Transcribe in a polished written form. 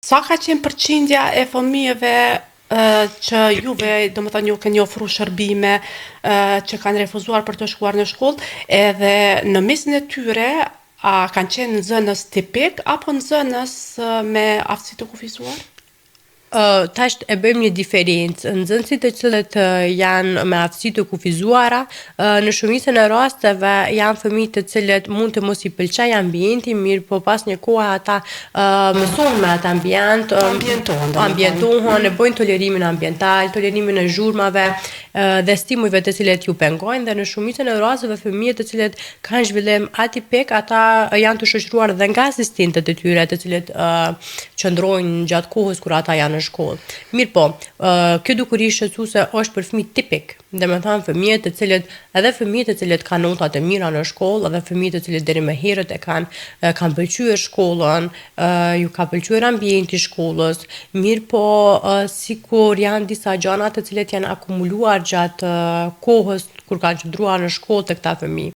Sa ka qenë përqindja e fëmijëve që juve, domethënë ju keni ofruar shërbime që kanë refuzuar për të shkuar në shkollë, edhe në mesin e tyre a kanë qenë nxënës tipik apo nxënës me aftësi të kufizuar? Tash e bëjmë një diferencë. Nxënësit të cilët janë me aftësi të kufizuara, në shumicën e rasteve janë fëmijë të cilët mund të mos i pëlqejë ambienti, mirë po pas një kohe ata mësojnë me atë ambient, ambientohen, e bëjnë tolerimin ambiental, tolerimin e zhurmave dhe stimujve të cilët ju pengojnë, dhe në shumicën e rasteve fëmijët të cilët kanë zhvillim atipik, ata janë të shoqëruar dhe nga asistentët e tyre, të cilët qëndrojnë gjatë kohës kur ata janë në shkollë. Mirë po, kjo dukuri shqetësuese është për fëmijë tipik, domethënë fëmijët të cilët, edhe fëmijët të cilët kanë nota të mira në shkollë, edhe fëmijët të cilët deri më herët kanë pëlqyer shkollën, ju ka pëlqyer ambienti i shkollës, mirë po sikur janë disa gjëra të cilet janë akumuluar gjatë kohës kur kanë qëndruar në shkollë të këta fëmijë.